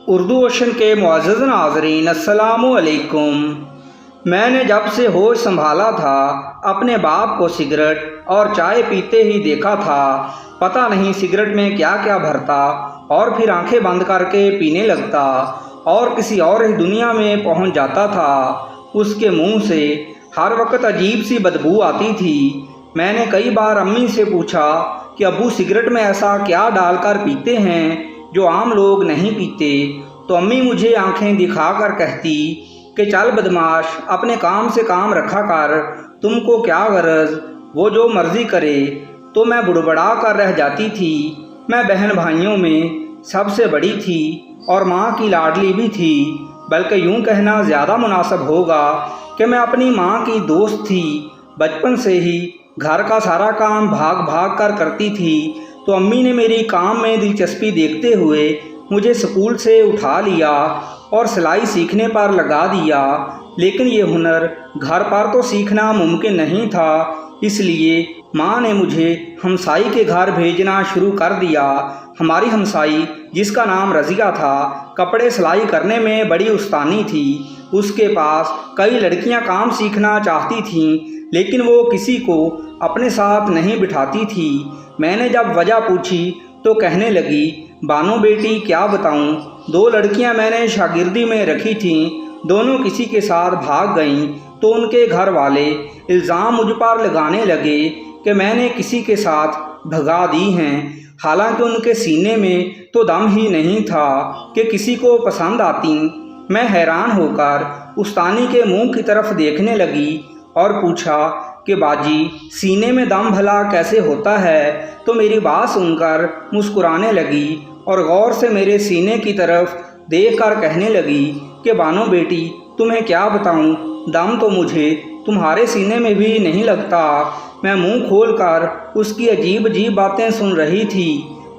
Urdu ocean کے معزز ناظرین السلام علیکم۔ میں نے جب سے ہوش سنبھالا تھا اپنے باپ کو سگریٹ اور چائے پیتے ہی دیکھا تھا۔ پتہ نہیں سگریٹ میں کیا کیا بھرتا اور پھر آنکھیں بند کر کے پینے لگتا اور کسی اور ہی دنیا میں پہنچ جاتا تھا۔ اس کے منہ سے ہر وقت عجیب سی بدبو آتی تھی۔ میں نے کئی بار امی سے پوچھا کہ ابو سگریٹ میں ایسا کیا ڈال کر پیتے ہیں جو عام لوگ نہیں پیتے، تو امی مجھے آنکھیں دکھا کر کہتی کہ چل بدماش، اپنے کام سے کام رکھا کر، تم کو کیا غرض، وہ جو مرضی کرے۔ تو میں بڑبڑا کر رہ جاتی تھی۔ میں بہن بھائیوں میں سب سے بڑی تھی اور ماں کی لاڈلی بھی تھی، بلکہ یوں کہنا زیادہ مناسب ہوگا کہ میں اپنی ماں کی دوست تھی۔ بچپن سے ہی گھر کا سارا کام بھاگ بھاگ کر کرتی تھی، تو امی نے میری کام میں دلچسپی دیکھتے ہوئے مجھے اسکول سے اٹھا لیا اور سلائی سیکھنے پر لگا دیا۔ لیکن یہ ہنر گھر پر تو سیکھنا ممکن نہیں تھا، اس لیے ماں نے مجھے ہمسائی کے گھر بھیجنا شروع کر دیا۔ ہماری ہمسائی، جس کا نام رضیہ تھا، کپڑے سلائی کرنے میں بڑی استانی تھی۔ اس کے پاس کئی لڑکیاں کام سیکھنا چاہتی تھیں، لیکن وہ کسی کو اپنے ساتھ نہیں بٹھاتی تھی۔ میں نے جب وجہ پوچھی تو کہنے لگی، بانو بیٹی کیا بتاؤں، 2 لڑکیاں میں نے شاگردی میں رکھی تھیں، دونوں کسی کے ساتھ بھاگ گئیں، تو ان کے گھر والے الزام مجھ پر لگانے لگے کہ میں نے کسی کے ساتھ بھگا دی ہیں، حالانکہ ان کے سینے میں تو دم ہی نہیں تھا کہ کسی کو پسند آتی۔ میں حیران ہو کر استانی کے منہ کی طرف دیکھنے لگی اور پوچھا کہ باجی، سینے میں دم بھلا کیسے ہوتا ہے؟ تو میری بات سن کر مسکرانے لگی اور غور سے میرے سینے کی طرف دیکھ کر کہنے لگی کہ بانو بیٹی، تمہیں کیا بتاؤں، دم تو مجھے تمہارے سینے میں بھی نہیں لگتا۔ میں منہ کھول کر اس کی عجیب عجیب باتیں سن رہی تھی۔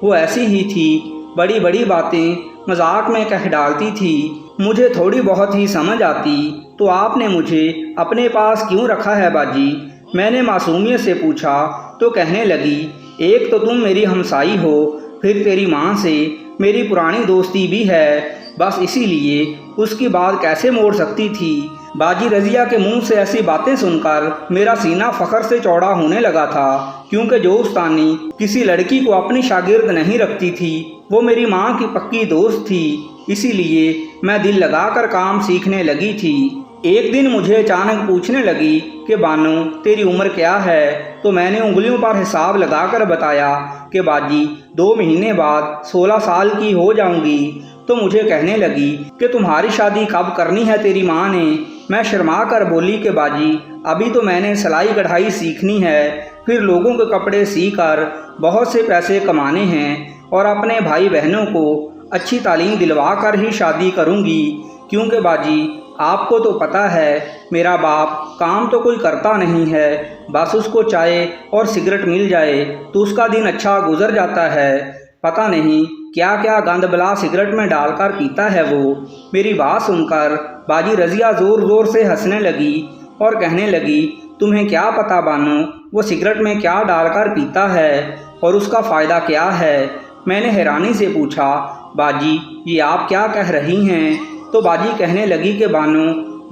وہ ایسی ہی تھی، بڑی بڑی باتیں مذاق میں کہہ ڈالتی تھی۔ مجھے تھوڑی بہت ہی سمجھ آتی تو آپ نے مجھے اپنے پاس کیوں رکھا ہے باجی؟ میں نے معصومیت سے پوچھا تو کہنے لگی، ایک تو تم میری ہمسائی ہو، پھر تیری ماں سے میری پرانی دوستی بھی ہے، بس اسی لیے اس کی بات کیسے موڑ سکتی تھی؟ باجی رضیہ کے منہ سے ایسی باتیں سن کر میرا سینہ فخر سے چوڑا ہونے لگا تھا، کیونکہ جو استانی کسی لڑکی کو اپنی شاگرد نہیں رکھتی تھی وہ میری ماں کی پکی دوست تھی، اسی لیے میں دل لگا کر کام سیکھنے لگی تھی۔ ایک دن مجھے اچانک پوچھنے لگی کہ بانو تیری عمر کیا ہے؟ تو میں نے انگلیوں پر حساب لگا کر بتایا کہ باجی 2 مہینے بعد 16 سال کی ہو جاؤں گی۔ تو مجھے کہنے لگی کہ تمہاری شادی کب کرنی ہے تیری ماں نے؟ میں شرما کر بولی کہ باجی ابھی تو میں نے سلائی کڑھائی سیکھنی ہے، پھر لوگوں کے کپڑے سی کر بہت سے پیسے کمانے ہیں اور اپنے بھائی بہنوں کو اچھی تعلیم دلوا کر ہی شادی کروں گی، کیونکہ باجی آپ کو تو پتہ ہے میرا باپ کام تو کوئی کرتا نہیں ہے، بس اس کو چائے اور سگریٹ مل جائے تو اس کا دن اچھا گزر جاتا ہے۔ پتہ نہیں کیا کیا گند بلا سگریٹ میں ڈال کر پیتا ہے وہ۔ میری بات سن کر باجی رضیہ زور زور سے ہنسنے لگی اور کہنے لگی، تمہیں کیا پتہ بانو وہ سگریٹ میں کیا ڈال کر پیتا ہے اور اس کا فائدہ کیا ہے؟ میں نے حیرانی سے پوچھا، باجی یہ آپ کیا کہہ رہی ہیں؟ تو باجی کہنے لگی کہ بانو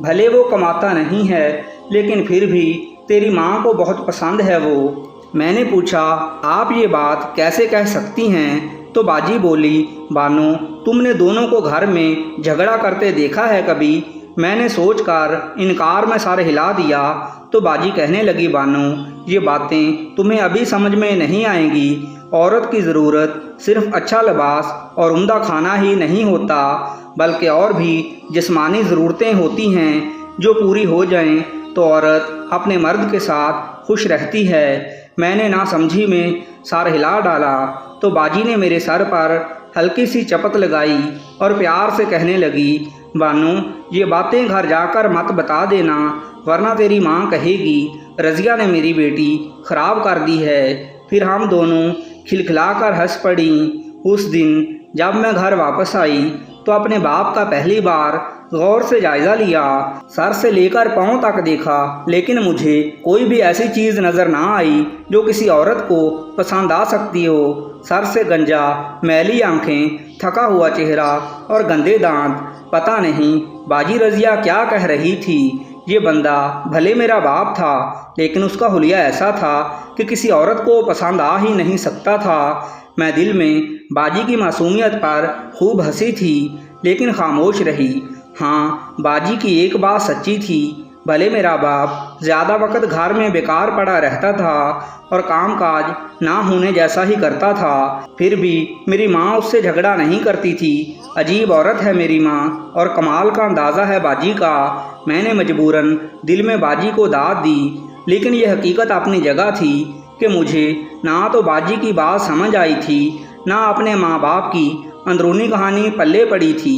بھلے وہ کماتا نہیں ہے، لیکن پھر بھی تیری ماں کو بہت پسند ہے وہ۔ میں نے پوچھا، آپ یہ بات کیسے کہہ سکتی ہیں؟ تو باجی بولی، بانو تم نے دونوں کو گھر میں جھگڑا کرتے دیکھا ہے کبھی؟ میں نے سوچ کر انکار میں سر ہلا دیا۔ تو باجی کہنے لگی، بانو یہ باتیں تمہیں ابھی سمجھ میں نہیں آئیں گی، عورت کی ضرورت صرف اچھا لباس اور عمدہ کھانا ہی نہیں ہوتا، بلکہ اور بھی جسمانی ضرورتیں ہوتی ہیں، جو پوری ہو جائیں تو عورت اپنے مرد کے ساتھ خوش رہتی ہے۔ میں نے ناسمجھی میں سر ہلا ڈالا تو باجی نے میرے سر پر ہلکی سی چپت لگائی اور پیار سے کہنے لگی، بانو یہ باتیں گھر جا کر مت بتا دینا، ورنہ تیری ماں کہے گی رضیہ نے میری بیٹی خراب کر دی ہے۔ پھر ہم دونوں کھلکھلا کر ہنس پڑیں۔ اس دن جب میں گھر واپس آئی تو اپنے باپ کا پہلی بار غور سے جائزہ لیا، سر سے لے کر پاؤں تک دیکھا، لیکن مجھے کوئی بھی ایسی چیز نظر نہ آئی جو کسی عورت کو پسند آ سکتی ہو۔ سر سے گنجا، میلی آنکھیں تھکا ہوا چہرہ اور گندے دانت۔ پتہ نہیں باجی رضیہ کیا کہہ رہی تھی۔ یہ بندہ بھلے میرا باپ تھا، لیکن اس کا حلیہ ایسا تھا کہ کسی عورت کو پسند آ ہی نہیں سکتا تھا۔ میں دل میں باجی کی معصومیت پر خوب ہنسی تھی، لیکن خاموش رہی۔ ہاں، باجی کی ایک بات سچی تھی، بھلے میرا باپ زیادہ وقت گھر میں بیکار پڑا رہتا تھا اور کام کاج نہ ہونے جیسا ہی کرتا تھا، پھر بھی میری ماں اس سے جھگڑا نہیں کرتی تھی۔ عجیب عورت ہے میری ماں، اور کمال کا اندازہ ہے باجی کا۔ میں نے مجبوراً دل میں باجی کو داد دی، لیکن یہ حقیقت اپنی جگہ تھی کہ مجھے نہ تو باجی کی بات سمجھ آئی تھی، نہ اپنے ماں باپ کی اندرونی کہانی پلے پڑی تھی۔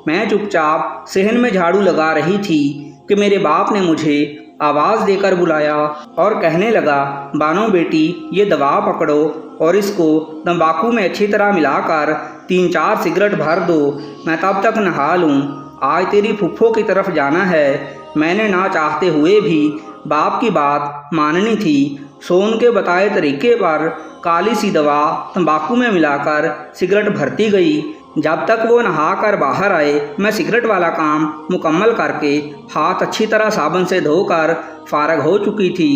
میں چپ چاپ صحن میں جھاڑو لگا رہی تھی کہ میرے باپ نے مجھے آواز دے کر بلایا اور کہنے لگا، بانو بیٹی، یہ دوا پکڑو اور اس کو تمباکو میں اچھی طرح ملا کر 3-4 سگریٹ بھر دو، میں تب تک نہا لوں۔ آج تیری پھپھو کی طرف جانا ہے۔ میں نے نہ چاہتے ہوئے بھی باپ کی بات ماننی تھی، سو ان کے بتائے طریقے پر کالی سی دوا تمباکو میں ملا کر سگریٹ بھرتی گئی۔ جب تک وہ نہا کر باہر آئے، میں سگریٹ والا کام مکمل کر کے ہاتھ اچھی طرح صابن سے دھو کر فارغ ہو چکی تھی،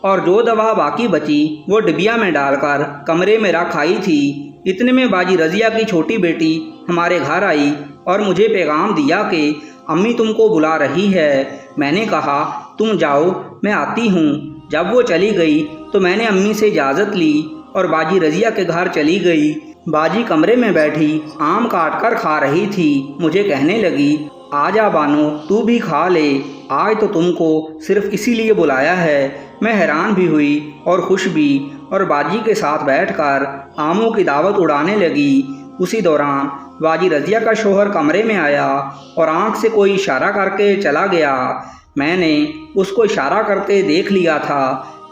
اور جو دوا باقی بچی وہ ڈبیا میں ڈال کر کمرے میں رکھ آئی تھی۔ اتنے میں باجی رضیہ کی چھوٹی بیٹی ہمارے گھر آئی اور مجھے پیغام دیا کہ امی تم کو بلا رہی ہے۔ میں نے کہا، تم جاؤ، میں آتی ہوں۔ جب وہ چلی گئی تو میں نے امی سے اجازت لی اور باجی رضیہ کے گھر چلی گئی۔ باجی کمرے میں بیٹھی آم کاٹ کر کھا رہی تھی۔ مجھے کہنے لگی، آ جا بانو، تو بھی کھا لے، آج تو تم کو صرف اسی لیے بلایا ہے۔ میں حیران بھی ہوئی اور خوش بھی، اور باجی کے ساتھ بیٹھ کر آموں کی دعوت اڑانے لگی۔ اسی دوران باجی رضیہ کا شوہر کمرے میں آیا اور آنکھ سے کوئی اشارہ کر کے چلا گیا۔ میں نے اس کو اشارہ کرتے دیکھ لیا تھا۔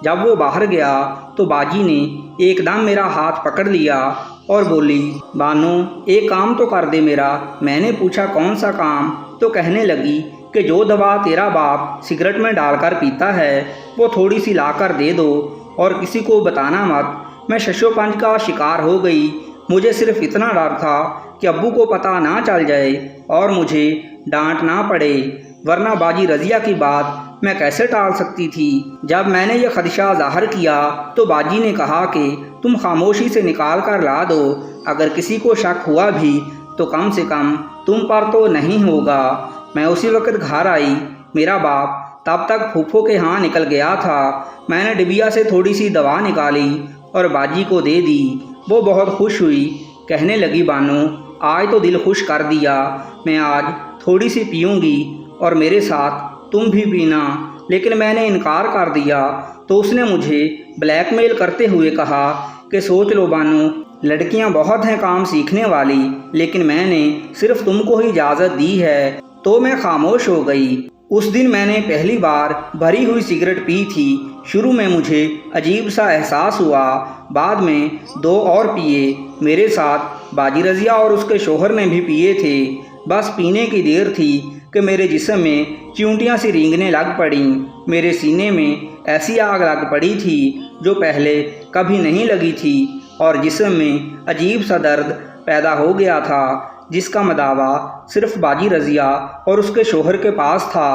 جب وہ باہر گیا تو باجی نے ایک دم میرا ہاتھ پکڑ لیا اور بولی، بانو ایک کام تو کر دے میرا۔ میں نے پوچھا، کون سا کام؟ تو کہنے لگی کہ جو دوا تیرا باپ سگریٹ میں ڈال کر پیتا ہے وہ تھوڑی سی لا کر دے دو، اور کسی کو بتانا مت۔ میں ششو پنج کا شکار ہو گئی۔ مجھے صرف اتنا ڈر تھا کہ ابو کو پتہ نہ چل جائے اور مجھے ڈانٹ نہ پڑے، ورنہ باجی رضیہ کی بات میں کیسے ٹال سکتی تھی۔ جب میں نے یہ خدشہ ظاہر کیا تو باجی نے کہا کہ تم خاموشی سے نکال کر لا دو، اگر کسی کو شک ہوا بھی تو کم سے کم تم پر تو نہیں ہوگا۔ میں اسی وقت گھر آئی۔ میرا باپ تب تک پھوپھو کے ہاں نکل گیا تھا۔ میں نے ڈبیا سے تھوڑی سی دوا نکالی اور باجی کو دے دی۔ وہ بہت خوش ہوئی، کہنے لگی، بانو آج تو دل خوش کر دیا، میں آج تھوڑی سی پیوں گی اور میرے ساتھ تم بھی پینا۔ لیکن میں نے انکار کر دیا تو اس نے مجھے بلیک میل کرتے ہوئے کہا کہ سوچ لو بانو، لڑکیاں بہت ہیں کام سیکھنے والی، لیکن میں نے صرف تم کو ہی اجازت دی ہے۔ تو میں خاموش ہو گئی۔ اس دن میں نے پہلی بار بھری ہوئی سگریٹ پی تھی۔ شروع میں مجھے عجیب سا احساس ہوا، بعد میں 2 اور پیے۔ میرے ساتھ باجی رضیہ اور اس کے شوہر نے بھی پیے تھے۔ بس پینے کی دیر تھی کہ میرے جسم میں چیونٹیاں سی رینگنے لگ پڑیں۔ میرے سینے میں ایسی آگ لگ پڑی تھی جو پہلے کبھی نہیں لگی تھی، اور جسم میں عجیب سا درد پیدا ہو گیا تھا جس کا مداوا صرف باجی رضیہ اور اس کے شوہر کے پاس تھا۔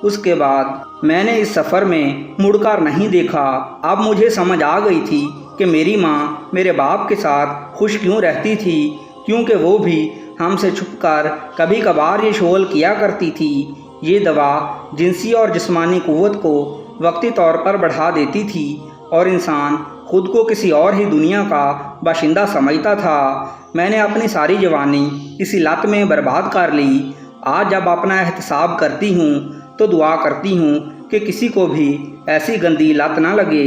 اس کے بعد میں نے اس سفر میں مڑ کر نہیں دیکھا۔ اب مجھے سمجھ آ گئی تھی کہ میری ماں میرے باپ کے ساتھ خوش کیوں رہتی تھی، کیونکہ وہ بھی ہم سے چھپ کر کبھی کبھار یہ شغل کیا کرتی تھی۔ یہ دوا جنسی اور جسمانی قوت کو وقتی طور پر بڑھا دیتی تھی اور انسان خود کو کسی اور ہی دنیا کا باشندہ سمجھتا تھا۔ میں نے اپنی ساری جوانی اسی لت میں برباد کر لی۔ آج جب اپنا احتساب کرتی ہوں تو دعا کرتی ہوں کہ کسی کو بھی ایسی گندی لت نہ لگے۔